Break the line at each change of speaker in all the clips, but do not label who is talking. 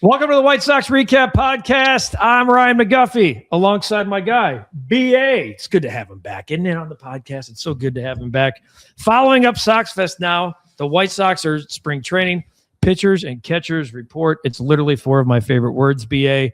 Welcome to the White Sox REKAP Podcast. I'm Ryan McGuffey alongside my guy, BA. It's good to have him back, isn't it, on the podcast? It's so good to have him back. Following up Sox Fest now, the White Sox are spring training. Pitchers and catchers report. It's literally four of my favorite words, BA.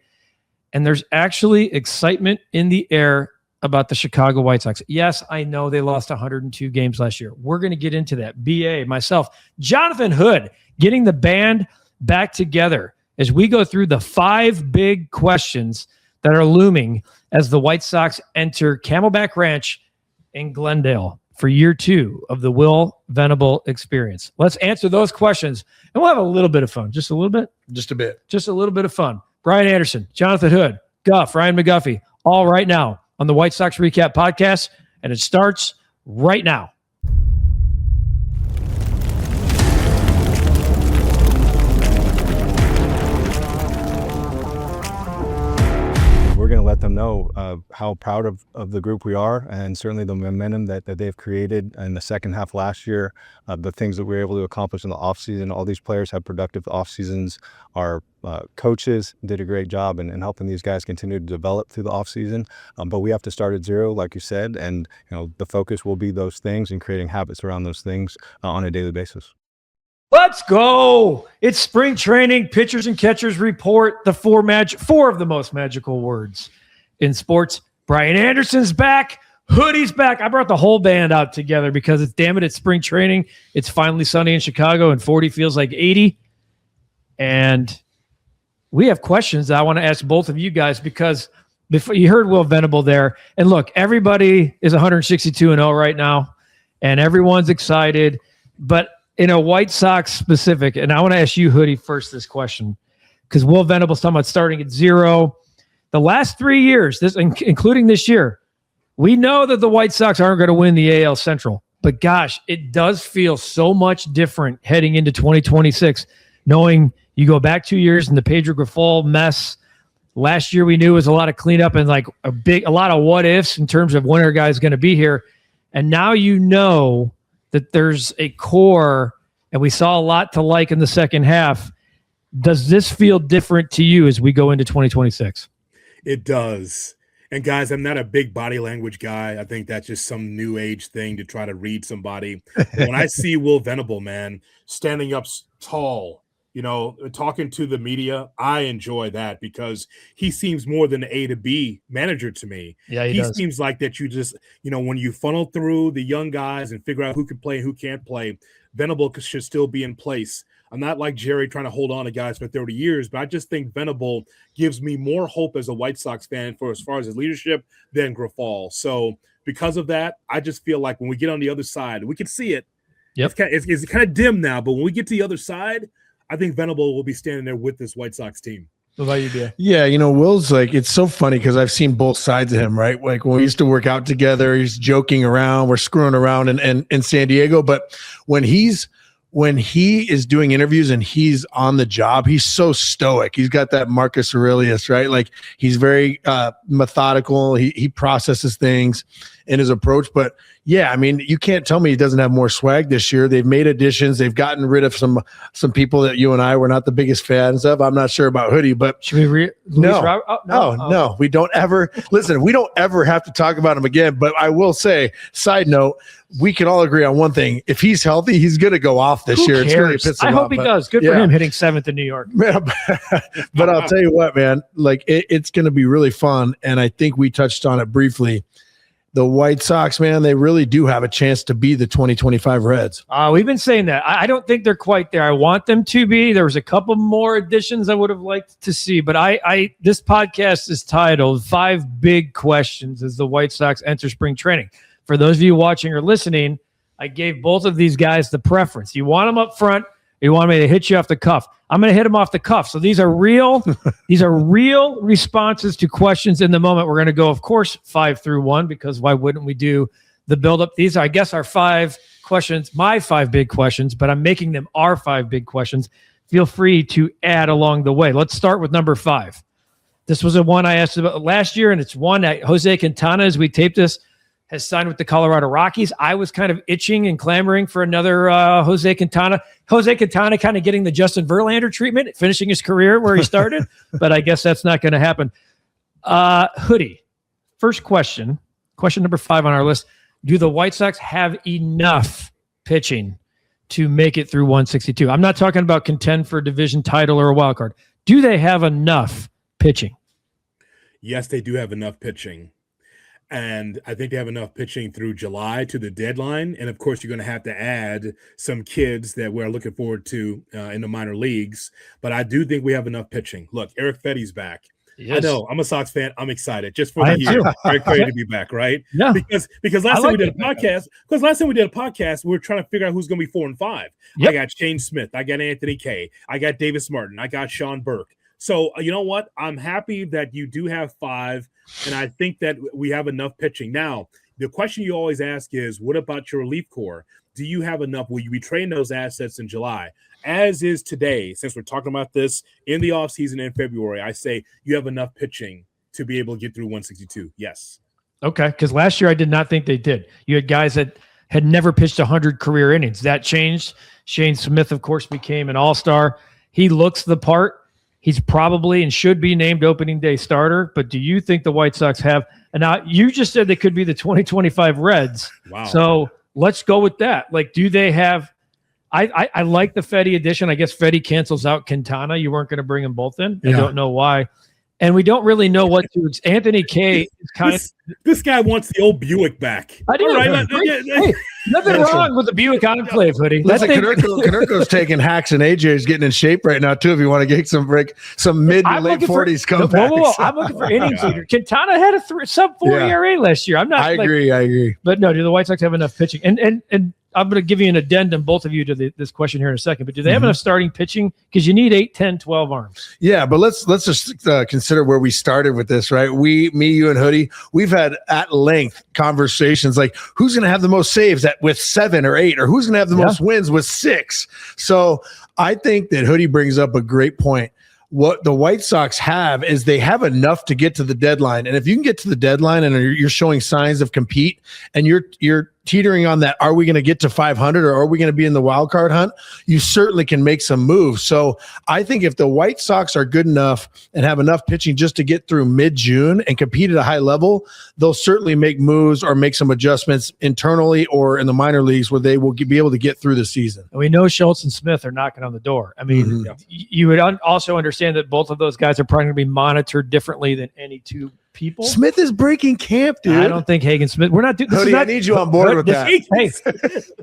And there's actually excitement in the air about the Chicago White Sox. Yes, I know they lost 102 games last year. We're going to get into that. BA, myself, Jonathan Hood, getting the band back together as we go through the five big questions that are looming as the White Sox enter Camelback Ranch in Glendale for year two of the Will Venable experience. Let's answer those questions, and we'll have a little bit of fun. Just a little bit?
Just a bit.
Just a little bit of fun. Brian Anderson, Jonathan Hood, Guff, Ryan McGuffey, all right now on the White Sox REKAP Podcast, and it starts right now.
We're going to let them know how proud of the group we are, and certainly the momentum that they've created in the second half last year, the things that we were able to accomplish in the offseason. All these players have productive offseasons. Our coaches did a great job in helping these guys continue to develop through the offseason. But we have to start at zero, like you said, and the focus will be those things and creating habits around those things on a daily basis.
Let's go. It's spring training. Pitchers and catchers report. The four of the most magical words in sports. Brian Anderson's back. Hoodie's back. I brought the whole band out together because it's spring training. It's finally sunny in Chicago and 40 feels like 80. And we have questions that I want to ask both of you guys because before you heard Will Venable there. And look, everybody is 162-0 right now, and everyone's excited. But in a White Sox specific, and I want to ask you, Hoodie, first this question, because Will Venable's talking about starting at zero. The last 3 years, including this year, we know that the White Sox aren't going to win the AL Central. But gosh, it does feel so much different heading into 2026, knowing you go back 2 years in the Pedro Grifol mess. Last year we knew it was a lot of cleanup and like a lot of what ifs in terms of when our guy's going to be here. And now you know that there's a core, and we saw a lot to like in the second half. Does this feel different to you as we go into 2026?
It does. And guys, I'm not a big body language guy. I think that's just some new age thing to try to read somebody. But when I see Will Venable, man, standing up tall, talking to the media, I enjoy that because he seems more than an A to B manager to me.
Yeah, he does.
Seems like that you just, when you funnel through the young guys and figure out who can play and who can't play, Venable should still be in place. I'm not like Jerry trying to hold on to guys for 30 years, but I just think Venable gives me more hope as a White Sox fan for as far as his leadership than Grifol. So because of that, I just feel like when we get on the other side, we can see it.
Yep.
It's kind of dim now, but when we get to the other side, I think Venable will be standing there with this White Sox team.
What about you, BA?
Yeah, Will's it's so funny because I've seen both sides of him, right? Like when we used to work out together, he's joking around, we're screwing around in San Diego. But when he is doing interviews and he's on the job, he's so stoic. He's got that Marcus Aurelius, right? Like he's very methodical. He processes things in his approach. But yeah, I mean, you can't tell me he doesn't have more swag this year. They've made additions. They've gotten rid of some people that you and I were not the biggest fans of. I'm not sure about Hoodie, but
should we
no, we don't ever listen. We don't ever have to talk about him again. But I will say, side note, we can all agree on one thing: if he's healthy, he's going to go off this year.
It's really piss him I hope he does. Good for him hitting seventh in New York.
But I'll tell you what, man, like it's going to be really fun. And I think we touched on it briefly. The White Sox, man, they really do have a chance to be the 2025 Reds.
We've been saying that. I don't think they're quite there. I want them to be. There was a couple more additions I would have liked to see, but this podcast is titled 5 Big Questions as the White Sox enter spring training. For those of you watching or listening, I gave both of these guys the preference. You want them up front, or you want me to hit you off the cuff? I'm going to hit them off the cuff. So these are real responses to questions in the moment. We're going to go, of course, 5 through 1, because why wouldn't we do the build-up? These are, I guess, our 5 questions, my 5 big questions, but I'm making them our 5 big questions. Feel free to add along the way. Let's start with number 5. This was a one I asked about last year, and it's one that Jose Quintana, as we taped this, has signed with the Colorado Rockies. I was kind of itching and clamoring for another Jose Quintana. Jose Quintana kind of getting the Justin Verlander treatment, finishing his career where he started, but I guess that's not going to happen. Hoodie, first question number 5 on our list. Do the White Sox have enough pitching to make it through 162? I'm not talking about contend for a division title or a wild card. Do they have enough pitching?
Yes, they do have enough pitching. And I think they have enough pitching through July to the deadline. And of course, you're going to have to add some kids that we're looking forward to in the minor leagues. But I do think we have enough pitching. Look, Eric Fetty's back. Yes. I know. I'm a Sox fan. I'm excited just for the year. Eric Fetty to be back, right?
Yeah.
Because last time we did a podcast, we were trying to figure out who's going to be 4 and 5. Yep. I got Shane Smith. I got Anthony Kay. I got Davis Martin. I got Sean Burke. So you know what? I'm happy that you do have 5, and I think that we have enough pitching. Now, the question you always ask is, what about your relief corps? Do you have enough? Will you be trading those assets in July? As is today, since we're talking about this in the offseason in February, I say you have enough pitching to be able to get through 162. Yes.
Okay, because last year I did not think they did. You had guys that had never pitched 100 career innings. That changed. Shane Smith, of course, became an all-star. He looks the part. He's probably and should be named opening day starter. But do you think the White Sox have? And now you just said they could be the 2025 Reds.
Wow.
So let's go with that. Like, do they have? I like the Fetty addition. I guess Fetty cancels out Quintana. You weren't going to bring them both in. Yeah. I don't know why. And we don't really know what to. Anthony Kay is kind of.
This guy wants the old Buick back.
I do. Right? Hey, nothing wrong with the Buick Enclave, hoodie.
Canerco's taking hacks, and AJ's getting in shape right now too. If you want to get some mid to late 40s comebacks.
Whoa. I'm looking for innings leader. Quintana had a sub-4 ERA last year.
I agree.
But no, do the White Sox have enough pitching? And I'm going to give you an addendum, both of you, to this question here in a second. But do they have enough starting pitching? Because you need 8, 10, 12 arms.
Yeah, but let's just consider where we started with this, right? Me, you, and Hoodie, we've had at length conversations like who's going to have the most saves with 7 or 8, or who's going to have the most wins with 6. So I think that Hoodie brings up a great point. What the White Sox have is they have enough to get to the deadline. And if you can get to the deadline and you're showing signs of compete and you're teetering on that, are we going to get to 500 or are we going to be in the wild card hunt? You certainly can make some moves. So I think if the White Sox are good enough and have enough pitching just to get through mid-June and compete at a high level, they'll certainly make moves or make some adjustments internally or in the minor leagues where they will be able to get through the season.
And we know Schultz and Smith are knocking on the door. I mean, you would also understand that both of those guys are probably going to be monitored differently than any two people.
Smith is breaking camp, dude.
I don't think Hagen Smith. We're not doing this.
I need you on board with that.
Hey,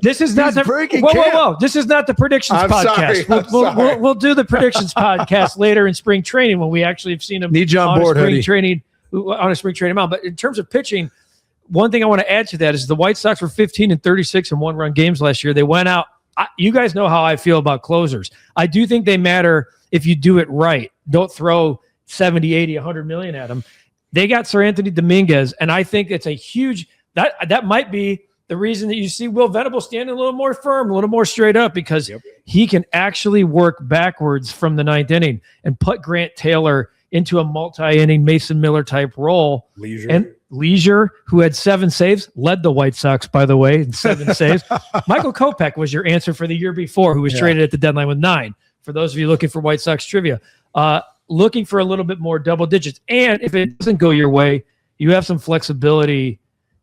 this is not whoa. This is not the predictions podcast. We'll do the predictions podcast later in spring training when we actually have seen him.
Need you on board,
spring training on a spring training mound. But in terms of pitching, one thing I want to add to that is the White Sox were 15 and 36 in one-run games last year. They went out. You guys know how I feel about closers. I do think they matter if you do it right. Don't throw 70, 80, 100 million at them. They got Sir Anthony Dominguez, and I think it's a huge that might be the reason that you see Will Venable standing a little more firm, a little more straight up, because he can actually work backwards from the 9th inning and put Grant Taylor into a multi-inning Mason Miller type role. Leisure, who had 7 saves, led the White Sox, by the way, in 7 saves. Michael Kopech was your answer for the year before, who was traded at the deadline with 9. For those of you looking for White Sox trivia, looking for a little bit more double digits. And if it doesn't go your way, you have some flexibility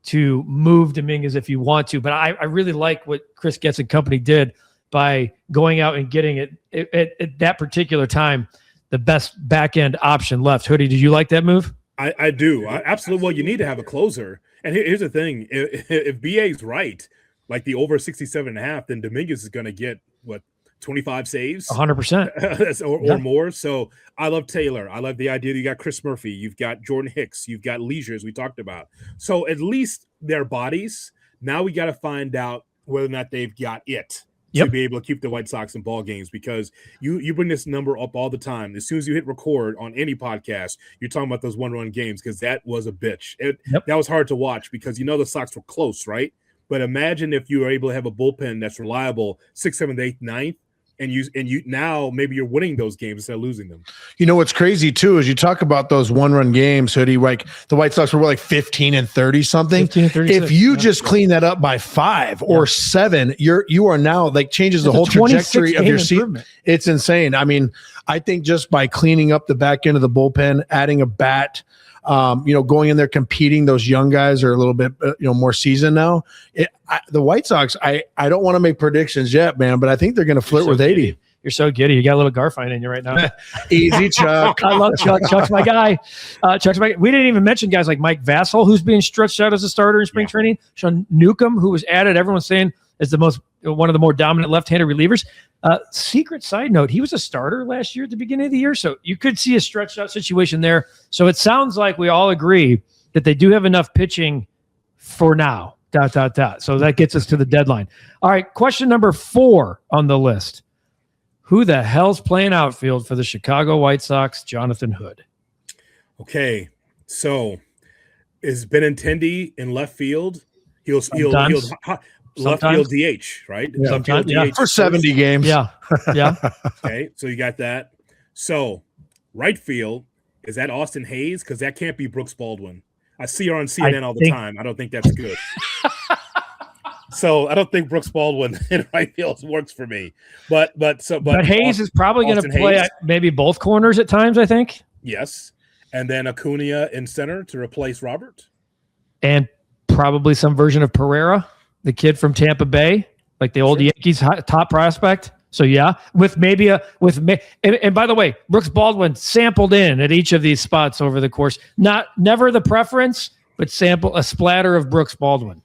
to move Dominguez if you want to. But I really like what Chris Getz and company did by going out and getting it at that particular time, the best back-end option left. Hoodie, did you like that move?
I do. Absolutely. Well, you need to have a closer. And here's the thing. If BA's right, like the over 67.5, then Dominguez is going to get, 25 saves?
100%.
or more. So I love Taylor. I love the idea that you got Chris Murphy. You've got Jordan Hicks. You've got Leisure, as we talked about. So at least their bodies. Now we got to find out whether or not they've got it to be able to keep the White Sox in ball games, because you bring this number up all the time. As soon as you hit record on any podcast, you're talking about those one-run games, because that was a bitch. That was hard to watch because the Sox were close, right? But imagine if you were able to have a bullpen that's reliable 6th, 7th, 8th, 9th, and you now maybe you're winning those games instead of losing them.
You know what's crazy too is you talk about those one-run games, Hoodie. Like the White Sox were like 15-30 something.
15-36,
if you just clean that up by 5 or 7, you are now like changes the whole trajectory of your season. It's insane. I mean, I think just by cleaning up the back end of the bullpen, adding a bat, going in there competing, those young guys are a little bit more seasoned now. The White Sox, I don't want to make predictions yet, man, but I think they're going to flirt with 80.
You're so giddy. You got a little Garfine in you right now.
Easy, Chuck.
I love Chuck. Chuck's my guy. We didn't even mention guys like Mike Vassell, who's being stretched out as a starter in spring training. Sean Newcomb, who was added, everyone's saying is one of the more dominant left-handed relievers. Secret side note, he was a starter last year at the beginning of the year, so you could see a stretched out situation there. So it sounds like we all agree that they do have enough pitching for now. ... So that gets us to the deadline. All right, question number 4 on the list. Who the hell's playing outfield for the Chicago White Sox? Jonathan Hood.
Okay, so is Benintendi in left field? He'll left field DH, right?
Yeah.
Sometimes,
DH
for 70 games.
Yeah.
Okay, so you got that. So right field, is that Austin Hayes? Because that can't be Brooks Baldwin. I see her on CNN all the time. I don't think that's good. So I don't think Brooks Baldwin in right field works for me. But
Hayes is probably going to play at maybe both corners at times, I think.
Yes. And then Acuna in center to replace Robert.
And probably some version of Pereira, the kid from Tampa Bay, like the old Yankees top prospect. So yeah, and by the way, Brooks Baldwin sampled in at each of these spots over the course. Never the preference, but sample a splatter of Brooks Baldwin.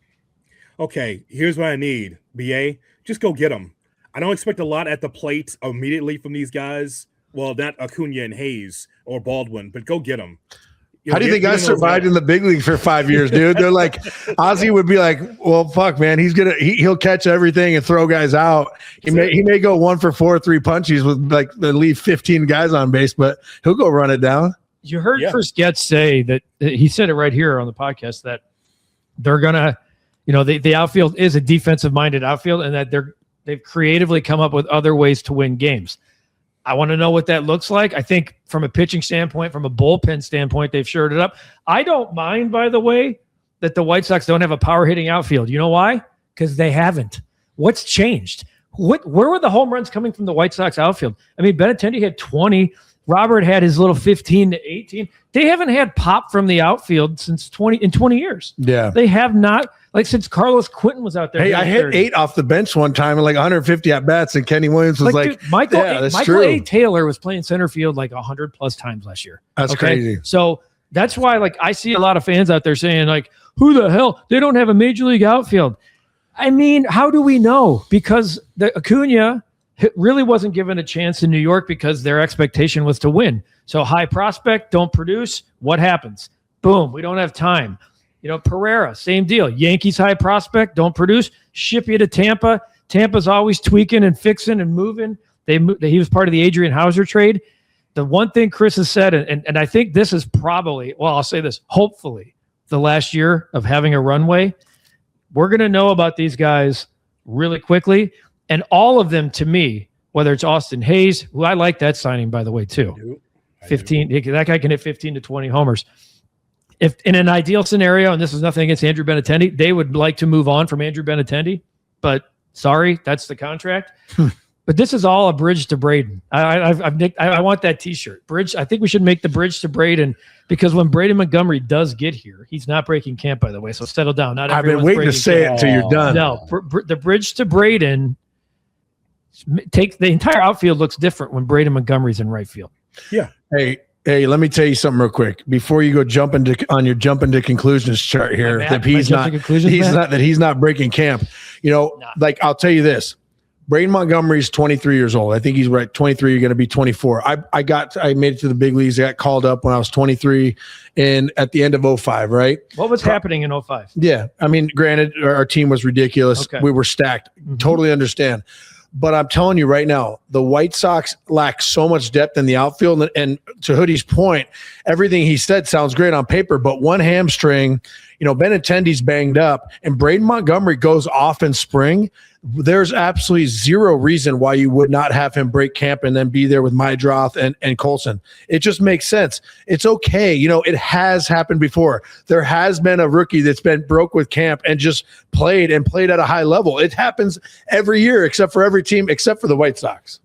Okay, here's what I need, BA. Just go get them. I don't expect a lot at the plate immediately from these guys. Well, not Acuna and Hayes or Baldwin, but go get them.
How do you think I survived in the big league for 5 years, dude? They're like, Ozzy would be like, well, fuck, man, he'll catch everything and throw guys out. He may go 1 for 4, 3 punchies with like they leave 15 guys on base, but he'll go run it down.
You heard Chris Getz say that he said it right here on the podcast that they're gonna, the outfield is a defensive-minded outfield, and that they've creatively come up with other ways to win games. I want to know what that looks like. I think from a pitching standpoint, from a bullpen standpoint, they've shored it up. I don't mind, by the way, that the White Sox don't have a power-hitting outfield. You know why? Because they haven't. What's changed? Where were the home runs coming from the White Sox outfield? I mean, Benintendi had 20. Robert had his little 15 to 18. They haven't had pop from the outfield since 20 years.
Yeah.
They have not, since Carlos Quentin was out there.
Hey, I hit 30. 8 off the bench one time and 150 at bats, and Kenny Williams was like,
dude, Michael A. Taylor was playing center field 100 plus times last year.
That's crazy.
So that's why I see a lot of fans out there saying who the hell? They don't have a major league outfield. I mean, how do we know? Because the Acuna really wasn't given a chance in New York because their expectation was to win. So high prospect, don't produce. What happens? Boom, we don't have time. Pereira, same deal. Yankees high prospect, don't produce. Ship you to Tampa. Tampa's always tweaking and fixing and moving. He was part of the Adrian Hauser trade. The one thing Chris has said, and I think this is probably, I'll say this, hopefully the last year of having a runway. We're going to know about these guys really quickly. And all of them, to me, whether it's Austin Hayes, who I like that signing, by the way, too. 15, that guy can hit 15 to 20 homers. If in an ideal scenario, and this is nothing against Andrew Benintendi, they would like to move on from Andrew Benintendi, but sorry, that's the contract. But this is all a bridge to Braden. I want that T-shirt. Bridge. I think we should make the bridge to Braden, because when Braden Montgomery does get here, he's not breaking camp, by the way. So settle down. Not
I've been waiting to say it until you're done.
No, the bridge to Braden. The entire outfield looks different when Braden Montgomery's in right field.
Yeah.
Hey, let me tell you something real quick before you go jump into conclusions chart here. That he's not breaking camp. I'll tell you this. Braden Montgomery's 23 years old. I think he's right. 23, you're going to be 24. I made it to the big leagues. I got called up when I was 23 and at the end of 05, right?
What was happening in 05?
Yeah. I mean, granted, our team was ridiculous. Okay. We were stacked. Mm-hmm. Totally understand. But I'm telling you right now, the White Sox lack so much depth in the outfield. And to Hoodie's point, everything he said sounds great on paper, but one hamstring, Benintendi's banged up, and Braden Montgomery goes off in spring. there's absolutely zero reason why you would not have him break camp and then be there with Mydroth and Colson. It just makes sense. It's okay. It has happened before. There has been a rookie that's been broke with camp and just played at a high level. It happens every year, except for every team, except for the White Sox.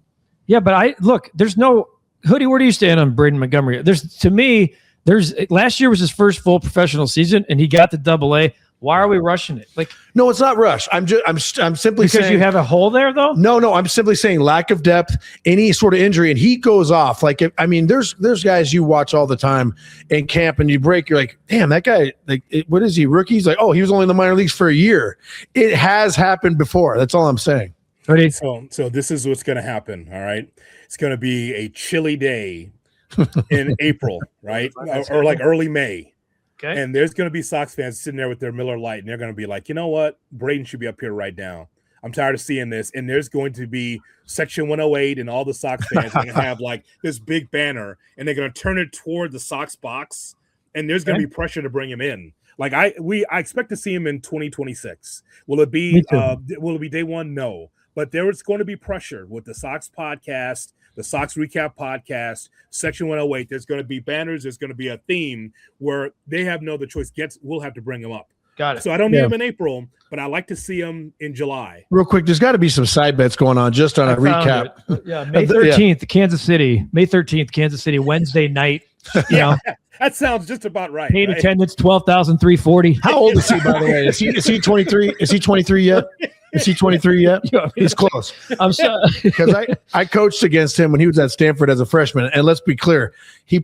Yeah, but there's no Hoodie. Where do you stand on Braden Montgomery? Last year was his first full professional season, and he got to Double-A. Why are we rushing it?
No, it's not rush. I'm simply
because
saying
you have a hole there, though.
No, I'm simply saying lack of depth, any sort of injury, and he goes off. There's guys you watch all the time in camp, and you break. You're like, damn, that guy. What is he? Rookie? He's like, oh, he was only in the minor leagues for a year. It has happened before. That's all I'm saying.
So this is what's going to happen. All right, it's going to be a chilly day in April, right, or like early May. Okay. And there's going to be Sox fans sitting there with their Miller Lite, and they're going to be like, you know what? Braden should be up here right now. I'm tired of seeing this. And there's going to be Section 108, and all the Sox fans are going to have this big banner, and they're going to turn it toward the Sox box, and there's going to be pressure to bring him in. I expect to see him in 2026. Will it be day one? No. But there is going to be pressure with the Sox podcast, the Sox Recap Podcast, Section 108. There's going to be banners. There's going to be a theme where they have no other choice. We'll have to bring them up.
Got it.
So I don't need them in April, but I like to see them in July.
Real quick, there's got to be some side bets going on just on a recap.
Yeah, May 13th, Kansas City. May 13th, Kansas City, Wednesday night.
That sounds just about right.
Paid attendance, 12,340.
How old is he, by the way? Is he 23? Is he 23 yet? Is he 23 yet? He's close.
I'm sorry.
Because I coached against him when he was at Stanford as a freshman. And let's be clear, he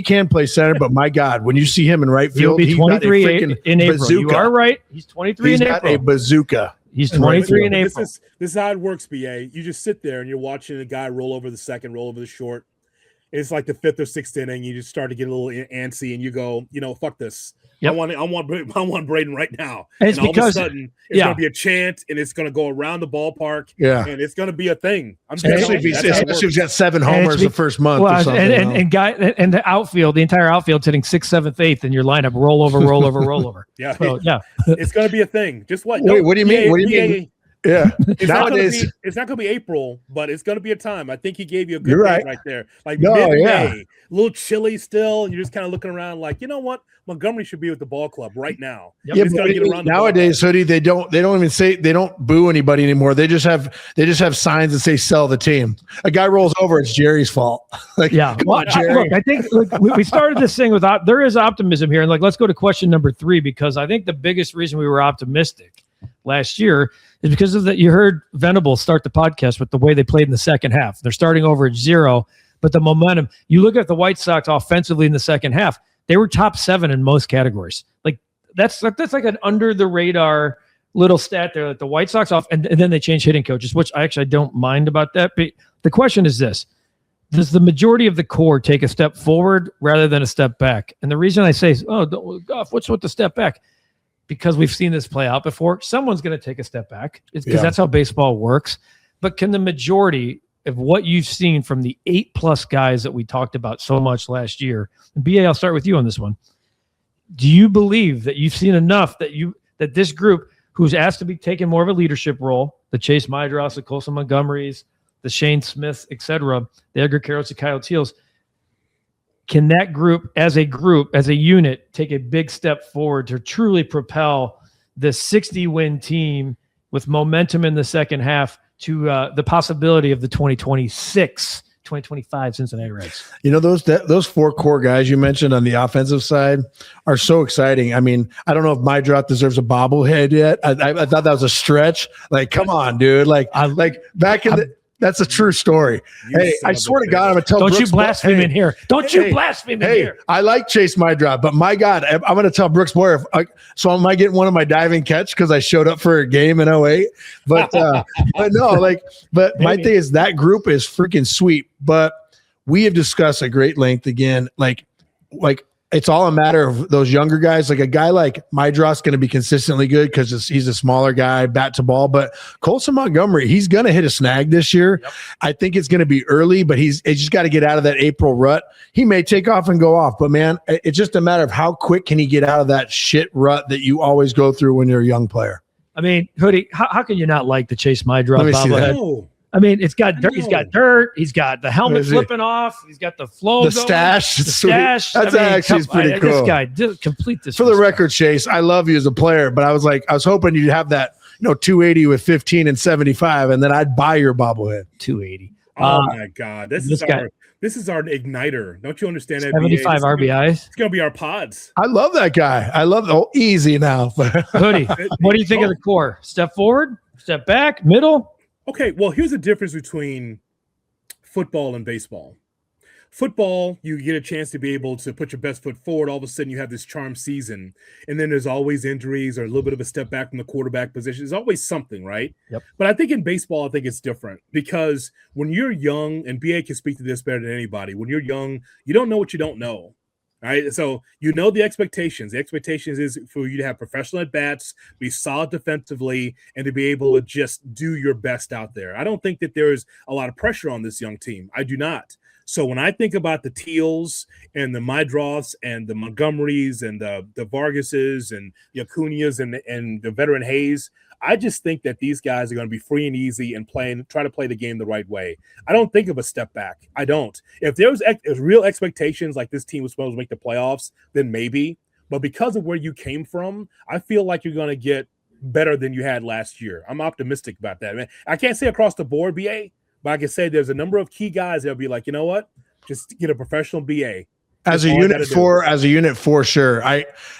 can play center, but my God, when you see him in right field,
he'll be 23 in April.
Bazooka.
You are right. He's 23 in April.
He's got a bazooka.
He's 23 in April.
This is how it works, BA. You just sit there and you're watching a guy roll over the second, roll over the short. It's like the fifth or sixth inning. You just start to get a little antsy, and you go, fuck this. Yep. I want Braden right now.
And
all of a sudden, it's going to be a chant, and it's going to go around the ballpark.
Yeah,
and it's going to be a thing.
Especially if he's got 7 homers the first month. Well, or something,
and the outfield, the entire outfield's hitting 6th, 7th, 8th in your lineup. Roll over.
Yeah, so, it's going to be a thing. Just what?
Wait, what do you mean? What do you mean? Yeah,
it's not going to be April, but it's going to be a time. I think he gave you a good date right there. Mid-May, a little chilly still. You're just kind of looking around like, you know what? Montgomery should be with the ball club right now.
Yep. Yeah, but get around nowadays, Hoodie, they don't even say, they don't boo anybody anymore. They just have signs that say sell the team. A guy rolls over, it's Jerry's fault. Come on, Jerry.
I think we started this thing with there is optimism here, and let's go to question number 3, because I think the biggest reason we were optimistic last year is because of that. You heard Venable start the podcast with the way they played in the second half. They're starting over at 0, but the momentum. You look at the White Sox offensively in the second half; they were top 7 in most categories. That's like an under the radar little stat there. That the White Sox off, and then they changed hitting coaches, which I don't mind about that. But the question is this: does the majority of the core take a step forward rather than a step back? And the reason I say, Goff, what's with the step back? Because we've seen this play out before. Someone's going to take a step back. It's because that's how baseball works. But can the majority of what you've seen from the 8+ guys that we talked about so much last year, and BA, I'll start with you on this one. Do you believe that you've seen enough that this group, who's asked to be taking more of a leadership role, the Chase Mydross, the Colson Montgomerys, the Shane Smiths, etc., the Edgar Carrolls, the Kyle Teals, can that group, as a unit, take a big step forward to truly propel this 60-win team with momentum in the second half to the possibility of the 2025 Cincinnati Reds?
Those 4 core guys you mentioned on the offensive side are so exciting. I mean, I don't know if Mydroth deserves a bobblehead yet. I thought that was a stretch. Come on, dude. That's a true story. Hey, I swear to God, I'm going to tell Brooks.
Don't you blaspheme in here. Don't you blaspheme in here.
I like Chase Mydroth, but my God, I'm going to tell Brooks Boyer. So am I getting one of my diving catch because I showed up for a game in 08? But no, but my thing is that group is freaking sweet. But we have discussed at great length again, it's all a matter of those younger guys. Like a guy like Mydroth's going to be consistently good because he's a smaller guy, bat to ball. But Colson Montgomery, he's going to hit a snag this year. Yep. I think it's going to be early, but he's just got to get out of that April rut. He may take off and go off, but man, it's just a matter of how quick can he get out of that shit rut that you always go through when you're a young player.
I mean, Hoodie, how can you not like the Chase Mydroth
Let me see that.
bobblehead?
No.
I mean, it's got dirt.
I
He's
know.
got dirt. He's got the helmet
Is it-
flipping off. He's got the flow.
The
going,
stash.
The
It's sweet.
stash.
That's actually pretty
This
cool.
guy complete
For the
disrespect.
record, Chase, I love you as a player, but I was hoping you'd have that, 280 with 15 and 75, and then I'd buy your bobblehead.
280.
Oh my God, this
this guy-
is our igniter. Don't you understand that?
75 RBIs.
It's gonna be our pods.
I love that guy. I love easy now.
Hoodie, what do you think of the core? Step forward, step back, middle?
Okay, well, here's the difference between football and baseball. Football, you get a chance to be able to put your best foot forward. All of a sudden, you have this charm season, and then there's always injuries or a little bit of a step back from the quarterback position. There's always something, right?
Yep.
But I think in baseball, I think it's different because when you're young, and BA can speak to this better than anybody, when you're young, you don't know what you don't know. Right. So you know the expectations. The expectations is for you to have professional at bats, be solid defensively, and to be able to just do your best out there. I don't think that there's a lot of pressure on this young team. I do not. So when I think about the Teals and the Mydroths and the Montgomerys and the Vargases and the Acuñas and the veteran Hayes, I just think that these guys are going to be free and easy and try to play the game the right way. I don't think of a step back. I don't. If there was real expectations like this team was supposed to make the playoffs, then maybe. But because of where you came from, I feel like you're going to get better than you had last year. I'm optimistic about that. Man, I can't say across the board, BA, but I can say there's a number of key guys that'll be like, you know what? Just get a professional BA.
As a unit for sure.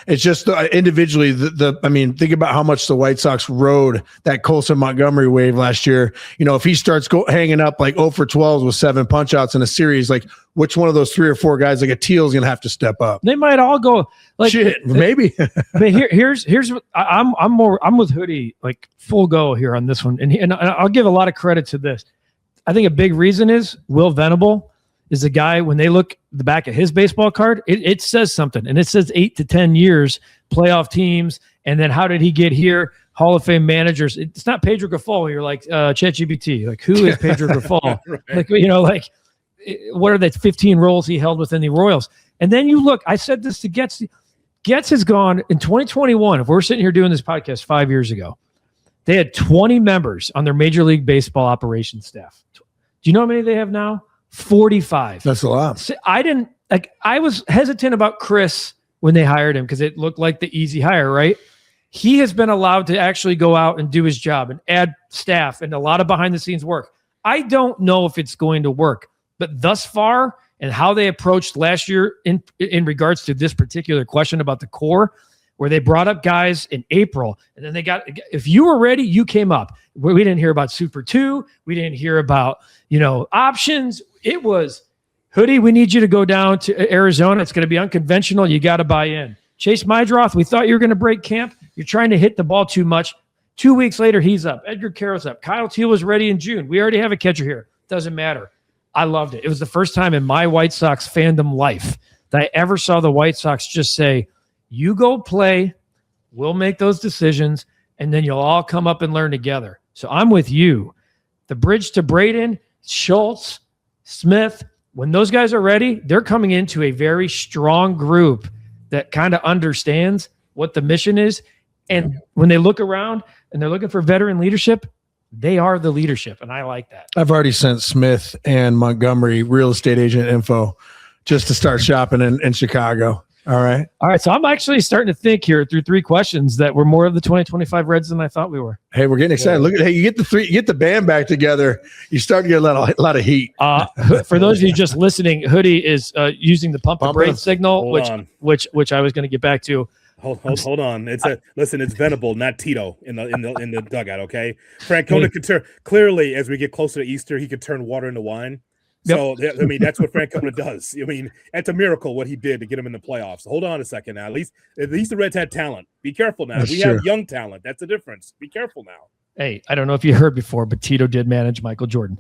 It's just individually think about how much the White Sox rode that Colson Montgomery wave last year. If he starts hanging up like 0 for 12 with 7 punch outs in a series, like which one of those 3 or 4 guys like a Teal is going to have to step up?
They might all go like
shit, maybe.
I mean, here's what I'm with Hoodie, like full go here on this one. And I'll give a lot of credit to this. I think a big reason is Will Venable is the guy, when they look the back of his baseball card, it says something. And it says 8 to 10 years, playoff teams. And then how did he get here? Hall of Fame managers. It's not Pedro Grifol. You're like ChatGPT. Like, who is Pedro Grifol?
Right.
What are the 15 roles he held within the Royals? And then you look, I said this to Getz. Getz has gone in 2021. If we're sitting here doing this podcast 5 years ago, they had 20 members on their Major League Baseball operations staff. Do you know how many they have now? 45.
That's a lot.
I was hesitant about Chris when they hired him because it looked like the easy hire, right? He has been allowed to actually go out and do his job and add staff and a lot of behind the scenes work. I don't know if it's going to work, but thus far and how they approached last year in regards to this particular question about the core, where they brought up guys in April and then if you were ready, you came up. We didn't hear about Super 2. We didn't hear about, options. It was, Hoodie, we need you to go down to Arizona. It's going to be unconventional. You got to buy in. Chase Mydroth, we thought you were going to break camp. You're trying to hit the ball too much. 2 weeks later, he's up. Edgar Carroll's up. Kyle Teal was ready in June. We already have a catcher here. Doesn't matter. I loved it. It was the first time in my White Sox fandom life that I ever saw the White Sox just say, you go play, we'll make those decisions, and then you'll all come up and learn together. So I'm with you. The bridge to Braden, Schultz, Smith, when those guys are ready, they're coming into a very strong group that kind of understands what the mission is. And when they look around and they're looking for veteran leadership, they are the leadership. And I like that.
I've already sent Smith and Montgomery real estate agent info just to start shopping in Chicago. All right.
So I'm actually starting to think here through 3 questions that we're more of the 2025 Reds than I thought we were.
Hey, we're getting excited. Look at you get the band back together. You start to get a lot of heat.
For those of you just listening, Hoodie is using the pump and braid signal, which I was going to get back to.
Hold on. It's Venable, not Tito in the dugout. Okay, Francona could turn clearly as we get closer to Easter. He could turn water into wine. So I mean, that's what Francona does. I mean, it's a miracle what he did to get him in the playoffs. Hold on a second now. At least the Reds had talent. Be careful now. We have young talent. That's the difference. Be careful now.
Hey, I don't know if you heard before, but Tito did manage Michael Jordan.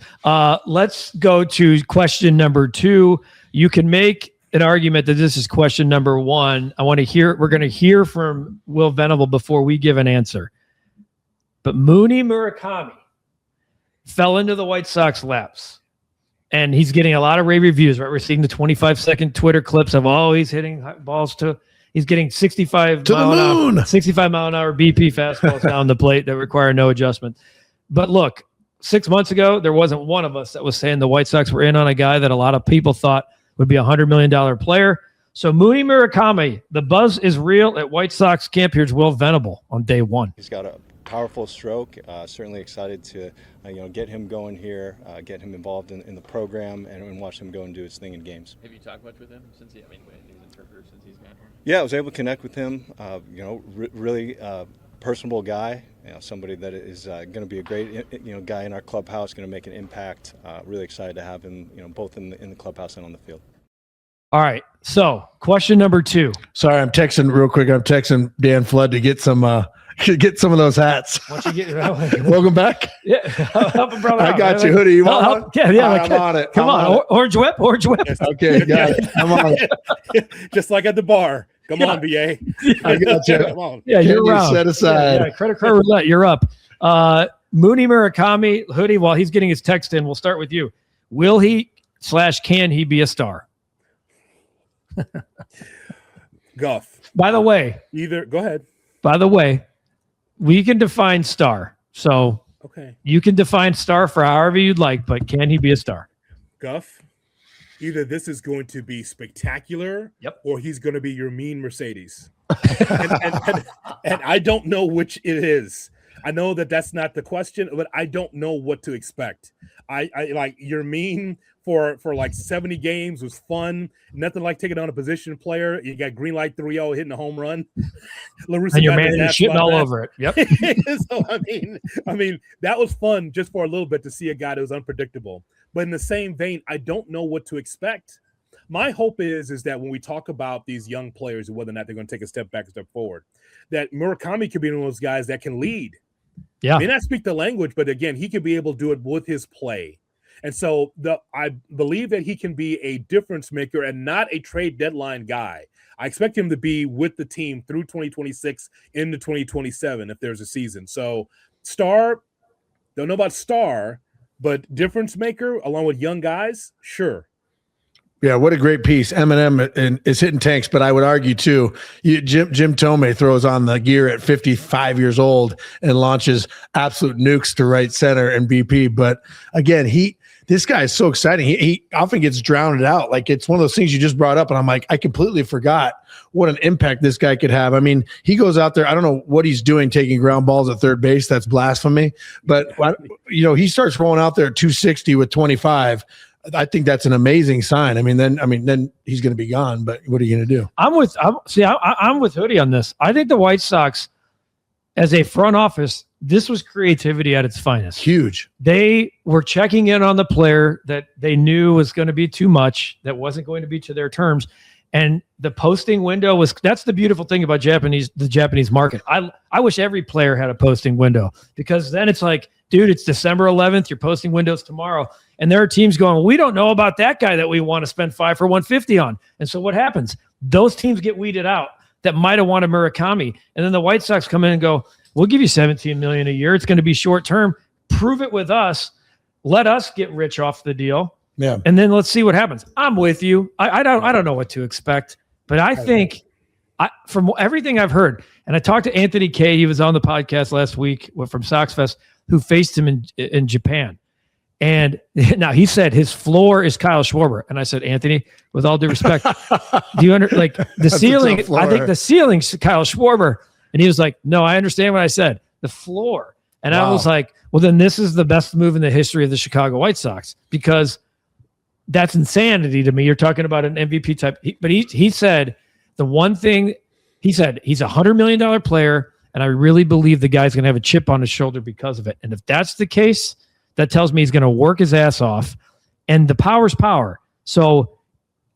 Let's go to question number 2. You can make an argument that this is question number 1. We're going to hear from Will Venable before we give an answer. But Mooney Murakami fell into the White Sox laps. And he's getting a lot of rave reviews, right? We're seeing the 25-second Twitter clips of, he's hitting balls to. He's getting 65
To the
mile an
moon.
hour, 65 mile an hour BP fastballs down the plate that require no adjustment. But look, 6 months ago, there wasn't one of us that was saying the White Sox were in on a guy that a lot of people thought would be a $100 million player. So Mooney Murakami, the buzz is real at White Sox camp. Here's Will Venable on day one.
He's got a powerful stroke. Certainly excited to get him going here, get him involved in the program, and watch him go and do his thing in games.
Have you talked much with him since he's gone here?
Yeah, I was able to connect with him. Really personable guy. Somebody that is going to be a great guy in our clubhouse, going to make an impact. Really excited to have him both in the clubhouse and on the field.
All right. So question number 2.
Sorry, I'm texting real quick. I'm texting Dan Flood to get some of those hats.
Once you get
Welcome back.
Yeah, help a brother.
I
out,
got
man.
you, hoodie. You want
Help-
one?
Yeah,
I'm on it.
Come
I'm
on,
it.
Orange whip.
Okay, got it. I'm on it.
Just like at the bar. Come on, BA.
I got you.
Come on.
Yeah, you're
Candy
around.
set aside.
Yeah, credit card roulette. You're up. Mooney Murakami, hoodie. While he's getting his text in, we'll start with you. Will he / can he be a star?
Guff.
By the way,
Go ahead.
we can define star. So
Okay.
you can define star for however you'd like, but can he be a star?
Guff. Either this is going to be spectacular, or he's going to be your mean Mercedes. and I don't know which it is. I know that that's not the question, but I don't know what to expect. I like your mean for like 70 games was fun. Nothing like taking on a position player. You got green light 3-0 hitting a home run.
And your man is shitting all over it. Yep.
So I mean, that was fun just for a little bit to see a guy that was unpredictable. But in the same vein, I don't know what to expect. My hope is that when we talk about these young players and whether or not they're going to take a step back, a step forward, that Murakami could be one of those guys that can lead.
Yeah.
May not speak the language, but again, he could be able to do it with his play. And so I believe that he can be a difference maker and not a trade deadline guy. I expect him to be with the team through 2026 into 2027 if there's a season. So star, don't know about star, but difference maker along with young guys, sure.
Yeah, what a great piece. Eminem is hitting tanks, but I would argue too, Jim Tomei throws on the gear at 55 years old and launches absolute nukes to right center and BP. But again, this guy is so exciting. He often gets drowned out. Like it's one of those things you just brought up, and I'm like, I completely forgot what an impact this guy could have. I mean, he goes out there. I don't know what he's doing, taking ground balls at third base. That's blasphemy. But he starts rolling out there at 260 with 25. I think that's an amazing sign. Then he's going to be gone. But what are you going to do? I'm
with Hoodie on this. I think the White Sox, as a front office, this was creativity at its finest.
Huge.
They were checking in on the player that they knew was going to be too much, that wasn't going to be to their terms. And the posting window that's the beautiful thing about the Japanese market. I wish every player had a posting window, because then it's like, dude, it's December 11th. Your posting window's tomorrow. And there are teams going, we don't know about that guy that we want to spend 5 for 150 on. And so what happens? Those teams get weeded out that might have wanted Murakami. And then the White Sox come in and go, we'll give you $17 million a year. It's going to be short term. Prove it with us. Let us get rich off the deal.
Yeah.
And then let's see what happens. I'm with you. I don't know what to expect, but I think from everything I've heard, and I talked to Anthony Kay, he was on the podcast last week from Sox Fest, who faced him in Japan. And now he said his floor is Kyle Schwarber. And I said, Anthony, with all due respect, do you the ceiling? I think the ceiling's Kyle Schwarber. And he was like, no, I understand what I said. The floor. And I was like, well, then this is the best move in the history of the Chicago White Sox, because that's insanity to me. You're talking about an MVP type. But he said the one thing, he said he's a $100 million player, and I really believe the guy's going to have a chip on his shoulder because of it. And if that's the case, that tells me he's going to work his ass off, and the power's power. So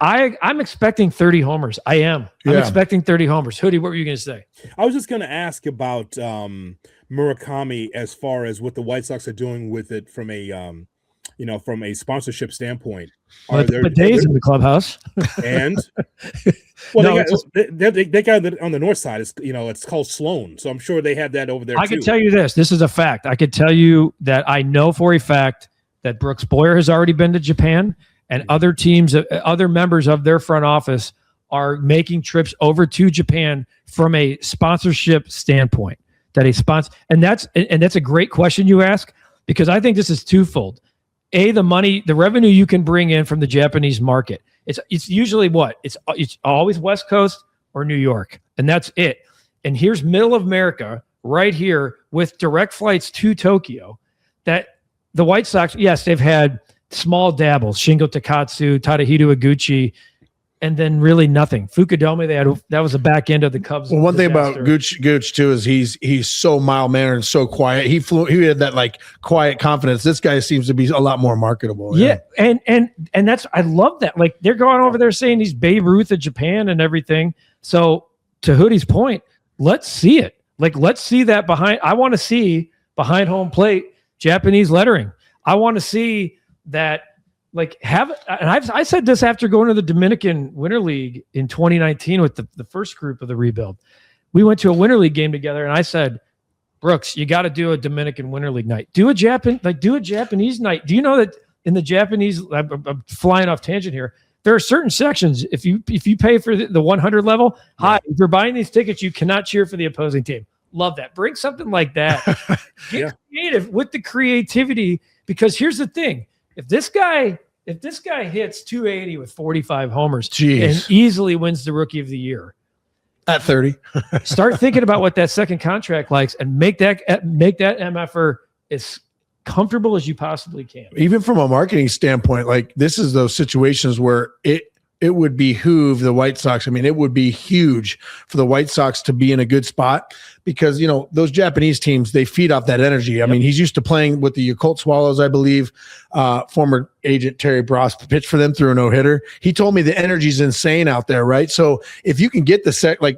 I'm expecting 30 homers. I am. I'm expecting 30 homers. Hoodie, what were you going to say?
I was just going to ask about Murakami as far as what the White Sox are doing with it from a sponsorship standpoint.
But Days in the clubhouse.
And they got it on the north side. It's called Sloan, so I'm sure they have that over there.
I can tell you this. This is a fact. I could tell you that I know for a fact that Brooks Boyer has already been to Japan, and other teams, other members of their front office are making trips over to Japan from a sponsorship standpoint. And that's a great question you ask, because I think this is twofold. A, the revenue you can bring in from the Japanese market. It's usually what? It's always West Coast or New York, and that's it. And here's middle of America right here with direct flights to Tokyo. That the White Sox, yes, they've had small dabbles, Shingo Takatsu, Tadahito Iguchi, and then really nothing. Fukudome, that was the back end of the Cubs.
Well, one
disaster.
thing about Gooch too is he's so mild mannered and so quiet. He had that like quiet confidence. This guy seems to be a lot more marketable.
Yeah, and that's, I love that. Like, they're going over there saying he's Babe Ruth of Japan and everything. So to Hoodie's point, let's see it. Like, let's see that behind. I want to see behind home plate Japanese lettering. I want to see that. Like, and I said this after going to the Dominican Winter League in 2019 with the first group of the rebuild. We went to a Winter League game together, and I said, Brooks, you got to do a Dominican Winter League night. Do a Japanese night. Do you know that in the Japanese, I'm flying off tangent here, there are certain sections, if you pay for the 100 level, if you're buying these tickets, you cannot cheer for the opposing team. Love that. Bring something like that. Get creative with the creativity, because here's the thing. If this guy hits 280 with 45 homers and easily wins the Rookie of the Year
at 30,
start thinking about what that second contract likes and make that MFR as comfortable as you possibly can.
Even from a marketing standpoint, like, this is those situations where it would behoove the White Sox. I mean, it would be huge for the White Sox to be in a good spot, because, you know, those Japanese teams, they feed off that energy. I mean, he's used to playing with the Yakult Swallows, I believe. Former agent Terry Bross pitched for them through a no-hitter. He told me the energy's insane out there, right? So if you can get the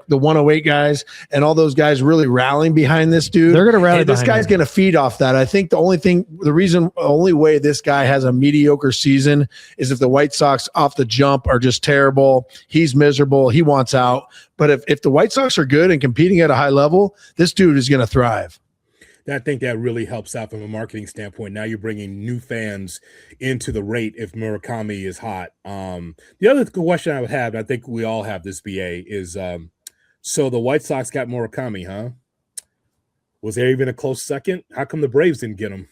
108 guys and all those guys really rallying behind this dude,
they're going to rally.
This guy's going to feed off that. I think the only way this guy has a mediocre season is if the White Sox off the jump are just terrible. He's miserable. He wants out. But if the White Sox are good and competing at a high level, this dude is going to thrive.
I think that really helps out from a marketing standpoint. Now you're bringing new fans into the rate if Murakami is hot. The other question I would have, and I think we all have this, BA, is so the White Sox got Murakami, huh? Was there even a close second? How come the Braves didn't get him?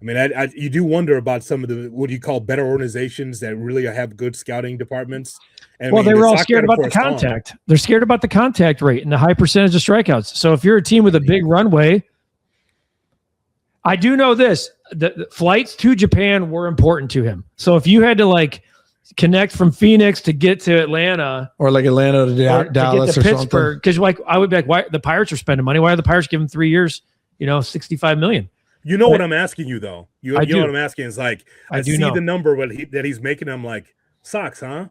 I mean, you do wonder about some of the, what do you call, better organizations that really have good scouting departments. And
well, they were all scared about the contact. They're scared about the contact rate and the high percentage of strikeouts. So if you're a team with a big runway, I do know this, the flights to Japan were important to him. So if you had to like connect from Phoenix to get to Atlanta,
or like Atlanta to Dallas,
to
or
Pittsburgh, because like I would be like, why the Pirates are spending money? Why are the Pirates giving 3 years, $65 million?
You know what I'm asking you though. You know what I'm asking is like, I see
know
the number that he's making. I'm like, Sox, huh?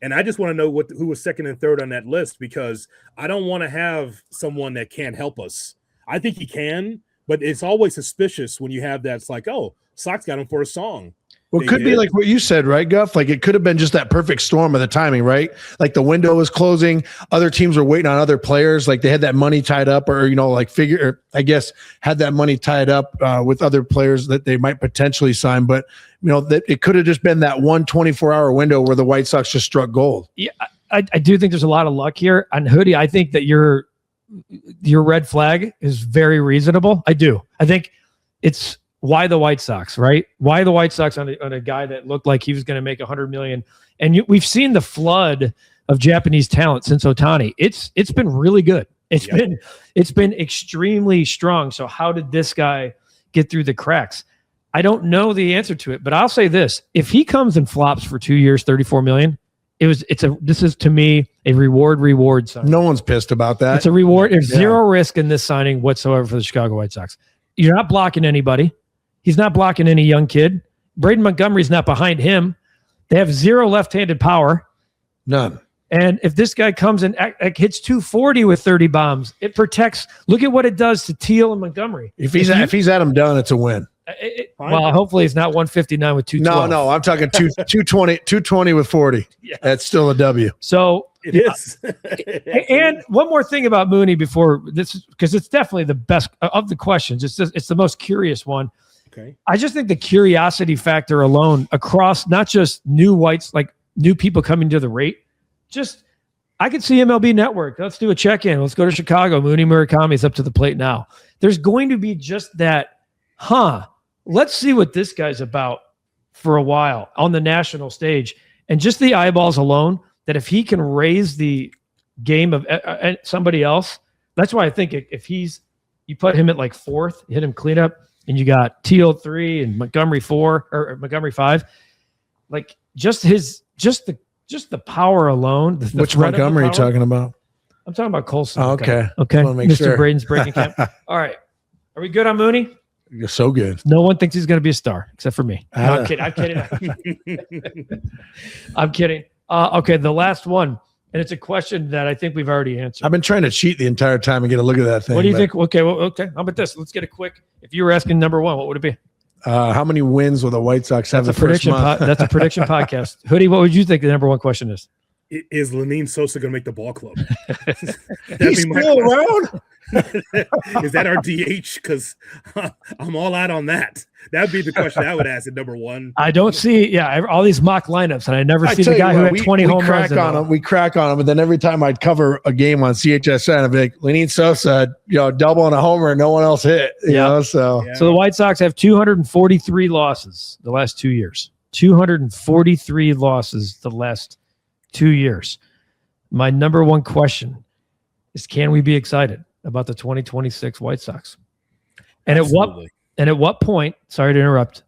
And I just want to know who was second and third on that list, because I don't want to have someone that can't help us. I think he can, but it's always suspicious when you have that. It's like, oh, Sox got him for a song.
Well, it could be like what you said, right, Guff? Like, it could have been just that perfect storm of the timing, right? Like, the window was closing. Other teams were waiting on other players. Like, they had that money tied up, or, had that money tied up with other players that they might potentially sign. But, that it could have just been that 24-hour window where the White Sox just struck gold.
Yeah, I do think there's a lot of luck here. On Hoodie, I think that your red flag is very reasonable. I do. I think it's why the White Sox, right? Why the White Sox on a guy that looked like he was going to make $100 million? And we've seen the flood of Japanese talent since Ohtani. It's been really good. It's been extremely strong. So how did this guy get through the cracks? I don't know the answer to it, but I'll say this: if he comes and flops for 2 years, $34 million, this is to me a reward sign.
No one's pissed about that.
It's a reward. There's zero risk in this signing whatsoever for the Chicago White Sox. You're not blocking anybody. He's not blocking any young kid. Braden Montgomery's not behind him. They have zero left-handed power.
None.
And if this guy comes and hits 240 with 30 bombs, it protects. Look at what it does to Teal and Montgomery.
If he's Adam Dunn, it's a win.
Well, hopefully it's not 159 with 212.
No, I'm talking 220 with 40. Yeah. That's still a W.
So
it is.
And one more thing about Mooney before this, because it's definitely the best of the questions. It's the most curious one.
Okay.
I just think the curiosity factor alone across not just new whites, like new people coming to the rate, I could see MLB Network. Let's do a check-in. Let's go to Chicago. Mooney Murakami's up to the plate now. There's going to be just that, let's see what this guy's about for a while on the national stage. And just the eyeballs alone, that if he can raise the game of somebody else, that's why I think if you put him at like 4th, hit him cleanup, and you got Teal 3 and Montgomery 4 or Montgomery 5, like just the power alone.
Which Montgomery are you talking about?
I'm talking about Colson.
Oh, okay.
Okay. Mr.
Sure.
Braden's breaking camp. All right. Are we good on Mooney?
You're so good.
No one thinks he's going to be a star except for me. No, I'm kidding. I'm kidding. I'm kidding. Okay. The last one. And it's a question that I think we've already answered.
I've been trying to cheat the entire time and get a look at that thing.
What do you think? Okay. Well, okay. How about this? Let's get a quick. If you were asking number 1, what would it be?
How many wins will the White Sox have the first month?
That's a prediction podcast. Hoodie, what would you think the number 1 question is?
Is Lenine Sosa going to make the ball club?
He's still around?
Is that our DH? Because I'm all out on that. That would be the question I would ask at number 1.
I don't see, all these mock lineups, and I never see the guy who had 20 home runs.
We crack on him, but then every time I'd cover a game on CHSN, I'd be like, Lenine Sosa, double on a homer, and no one else hit. You know, so
the White Sox have 243 losses the last 2 years. 243 losses the last 2 years. My number 1 question is, can we be excited about the 2026 White Sox? And at what point, sorry to interrupt,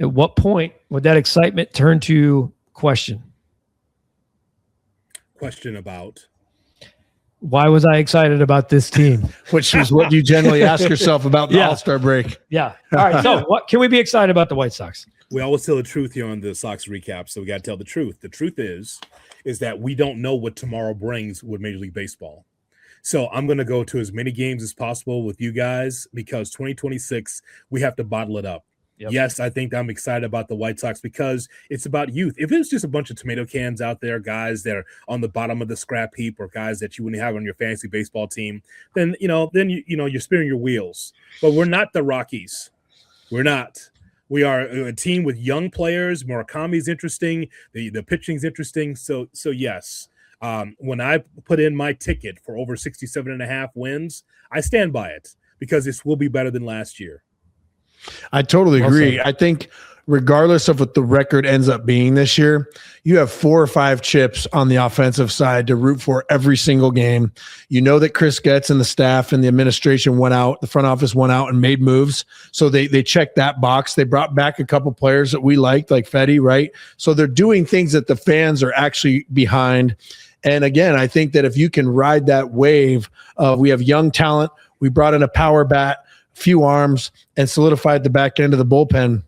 at what point would that excitement turn to question?
Question about?
Why was I excited about this team?
Which is what you generally ask yourself about the All-Star break.
Yeah. All right. So what can we be excited about the White Sox?
We always tell the truth here on the Sox recap, so we got to tell the truth. The truth is that we don't know what tomorrow brings with Major League Baseball. So I'm going to go to as many games as possible with you guys because 2026, we have to bottle it up. Yep. Yes, I think I'm excited about the White Sox because it's about youth. If it's just a bunch of tomato cans out there, guys that are on the bottom of the scrap heap or guys that you wouldn't have on your fantasy baseball team, then you're spinning your wheels. But we're not the Rockies. We're not. We are a team with young players. Murakami's interesting. The pitching's interesting. So yes. When I put in my ticket for over 67.5 wins, I stand by it because this will be better than last year.
I totally agree. I think regardless of what the record ends up being this year, you have 4 or 5 chips on the offensive side to root for every single game. You know that Chris Getz and the staff and the administration went out, the front office went out and made moves. So they checked that box. They brought back a couple players that we liked, like Fetty, right? So they're doing things that the fans are actually behind. And again, I think that if you can ride that wave of we have young talent, we brought in a power bat, few arms, and solidified the back end of the bullpen,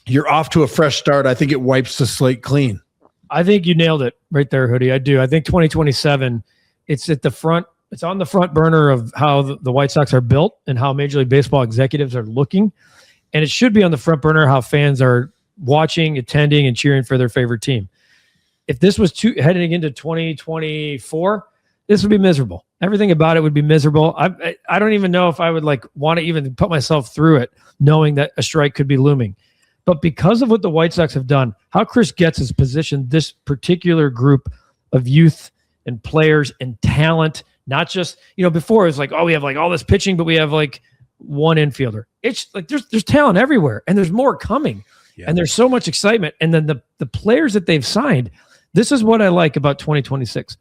you're off to a fresh start. I think it wipes the slate clean.
I think you nailed it right there, Hoodie. I do. I think 2027, it's at the front. It's on the front burner of how the White Sox are built and how Major League Baseball executives are looking. And it should be on the front burner how fans are watching, attending, and cheering for their favorite team. If this was heading into 2024, this would be miserable. Everything about it would be miserable. I don't even know if I would want to even put myself through it, knowing that a strike could be looming. But because of what the White Sox have done, how Chris Getz has positioned this particular group of youth and players and talent, not just, before it was we have all this pitching, but we have one infielder. It's there's talent everywhere and there's more coming. Yeah. And there's so much excitement. And then the players that they've signed, this is what I like about 2026.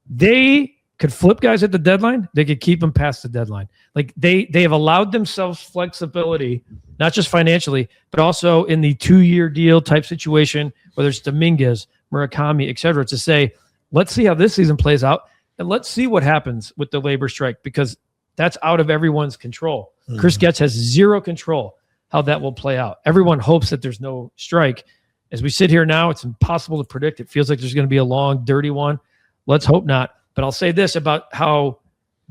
They could flip guys at the deadline. They could keep them past the deadline. They have allowed themselves flexibility, not just financially, but also in the 2-year deal type situation, whether it's Dominguez, Murakami, et cetera, to say, let's see how this season plays out. And let's see what happens with the labor strike, because that's out of everyone's control. Mm-hmm. Chris Getz has zero control how that will play out. Everyone hopes that there's no strike. As we sit here now, it's impossible to predict. It feels like there's going to be a long, dirty one. Let's hope not. But I'll say this about how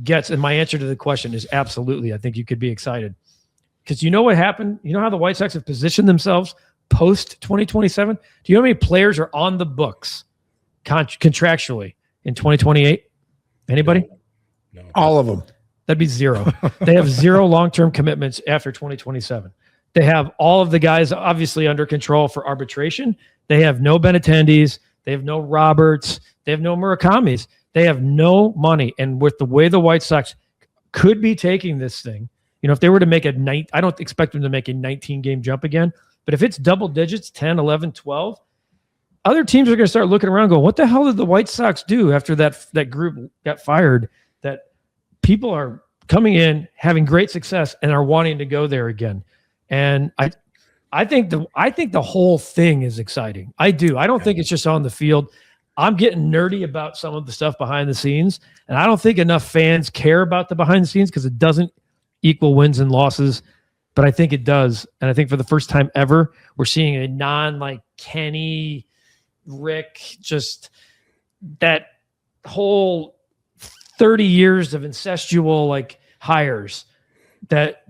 Getz, and my answer to the question is absolutely. I think you could be excited. Because you know what happened? You know how the White Sox have positioned themselves post-2027? Do you know how many players are on the books contractually in 2028? Anybody?
No.
All of them.
That'd be zero. They have zero long-term commitments after 2027. They have all of the guys obviously under control for arbitration. They have no Benintendi's. They have no Roberts. They have no Murakamis. They have no money. And with the way the White Sox could be taking this thing, if they were to make I don't expect them to make a 19-game jump again. But if it's double digits, 10, 11, 12, other teams are going to start looking around going, what the hell did the White Sox do after that group got fired? That people are coming in, having great success, and are wanting to go there again. And I think the whole thing is exciting. I do. I don't think it's just on the field. I'm getting nerdy about some of the stuff behind the scenes, and I don't think enough fans care about the behind the scenes because it doesn't equal wins and losses. But I think it does. And I think for the first time ever, we're seeing a non-like Kenny, Rick, just that whole 30 years of incestual hires that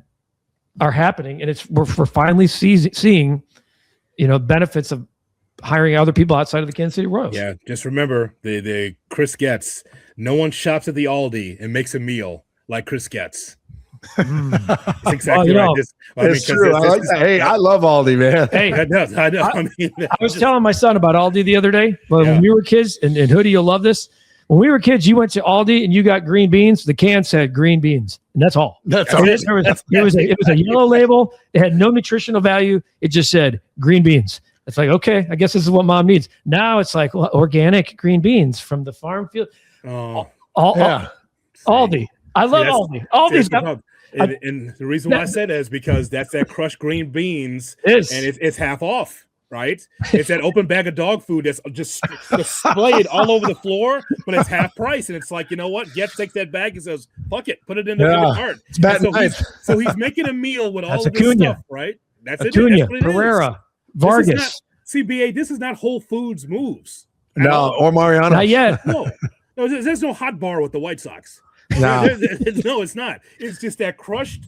are happening. And we're finally seeing, benefits of hiring other people outside of the Kansas City Royals.
Yeah. Just remember the Chris Getz. No one shops at the Aldi and makes a meal like Chris Getz. That's exactly right.
It's true. I like that. Hey, I love Aldi, man.
Hey,
I know.
I was telling my son about Aldi the other day. When we were kids, and Hoodie, you'll love this. When we were kids, you went to Aldi and you got green beans. The can said green beans, and that's all. That's all. It was a yellow label. It had no nutritional value. It just said green beans. It's like, okay, I guess this is what mom needs. Now it's like organic green beans from the farm field.
Oh,
Aldi. I love Aldi. Aldi's got.
And the reason why I said that is because that's that crushed green beans, and it's half off, right? It's that open bag of dog food that's just displayed all over the floor, but it's half price. And it's like, you know what? Getz takes that bag and says, "Fuck it, put it in the cart." So he's making a meal with all of this stuff, right? That's
Acuna, Pereira, Vargas.
CBA. This is not Whole Foods moves.
No, or Mariano.
Not yet.
No, there's no hot bar with the White Sox.
No.
No, it's not. It's just that crushed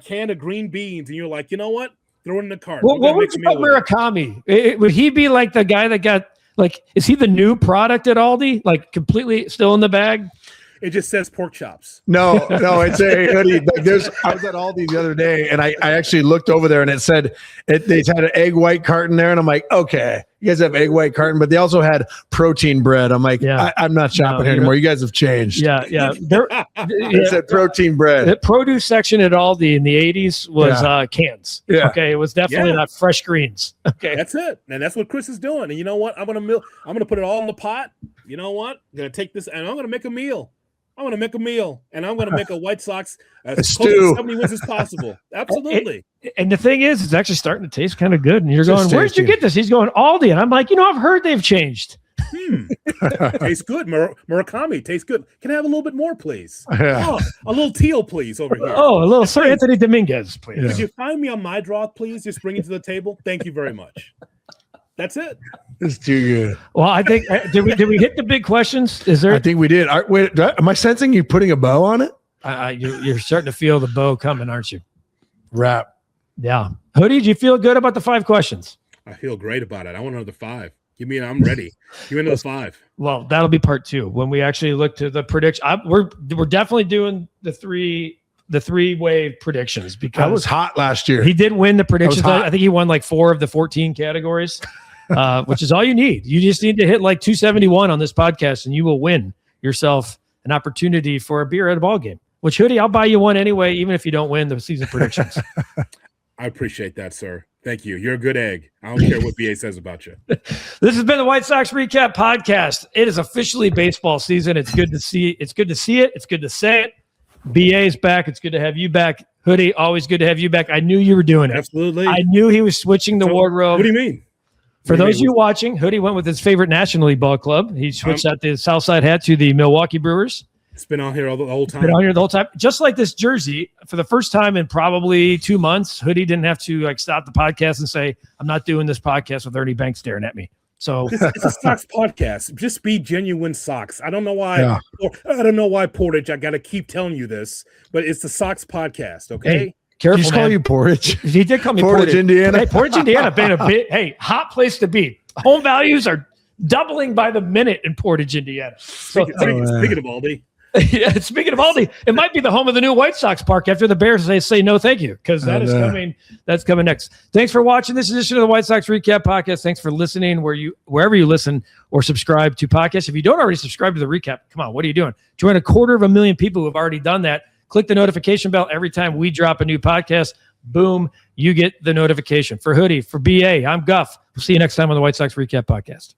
can of green beans, and you're like, you know what? Throw it in the cart.
Well, what would you call Murakami? Would he be like the guy that got is he the new product at Aldi? Completely still in the bag?
It just says pork chops.
No, it's a hoodie. I was at Aldi the other day, and I actually looked over there, and it said they had an egg white carton there, and I'm like, okay, you guys have egg white carton, but they also had protein bread. I'm like, I'm not shopping here anymore. You guys have changed.
Yeah.
It said protein bread.
The produce section at Aldi in the 80s was cans. Yeah. Okay, it was definitely not fresh greens. Okay,
that's it, and that's what Chris is doing. And you know what? I'm gonna put it all in the pot. You know what? I'm gonna take this, and I'm gonna make a meal. I'm going to make a meal, and I'm going to make a White Sox as close to 70 wins as possible. Absolutely.
And the thing is, it's actually starting to taste kind of good. And you're going, where'd you get this? He's going, Aldi. And I'm like, I've heard they've changed.
Tastes good. Murakami tastes good. Can I have a little bit more, please? Oh, a little teal, please, over here.
Oh, a little Sir Anthony Dominguez, please.
Could you find me on my draw, please? Just bring it to the table. Thank you very much. That's it.
It's too good.
Well, I think did we hit the big questions? Is there?
I think we did. Wait, am I sensing you putting a bow on it?
You're starting to feel the bow coming, aren't you?
Wrap.
Yeah. Hoodie, do you feel good about the 5 questions?
I feel great about it. I want another 5. I'm ready. Give me another 5.
Well, that'll be part 2 when we actually look to the prediction. We're definitely doing the three-way predictions because
I was hot last year.
He did win the predictions. I think he won 4 of the 14 categories. Which is all you need. You just need to hit 271 on this podcast, and you will win yourself an opportunity for a beer at a ball game. Which, Hoodie, I'll buy you one anyway, even if you don't win the season predictions.
I appreciate that, sir. Thank you. You're a good egg. I don't care what BA says about you.
This has been the White Sox Recap Podcast. It is officially baseball season. It's good to see it. It's good to see it. It's good to say it. BA is back. It's good to have you back. Hoodie, always good to have you back. I knew you were doing it.
Absolutely.
I knew he was switching the wardrobe.
What do you mean?
For those of you watching, Hoodie went with his favorite National League ball club. He switched out the Southside hat to the Milwaukee Brewers.
It's been on here the whole time.
Been on here the whole time. Just like this jersey, for the first time in probably 2 months, Hoodie didn't have to stop the podcast and say, I'm not doing this podcast with Ernie Banks staring at me. So
it's a Sox podcast. Just be genuine Sox. I don't know why. Yeah. I don't know why, Portage. I got to keep telling you this, but it's the Sox podcast. Okay.
Hey, careful,
did you call you Portage?
He did call me
Portage, Indiana.
Hey, Portage, Indiana, been a bit. Hey, hot place to be. Home values are doubling by the minute in Portage, Indiana.
Speaking of Aldi,
Yeah, speaking of Aldi, it might be the home of the new White Sox park after the Bears say no thank you, because that is coming. That's coming next. Thanks for watching this edition of the White Sox Recap Podcast. Thanks for listening wherever you listen or subscribe to podcasts. If you don't already subscribe to the recap, come on, what are you doing? Join 250,000 people who have already done that. Click the notification bell every time we drop a new podcast. Boom, you get the notification. For Hoodie, for BA, I'm Guff. We'll see you next time on the White Sox Recap Podcast.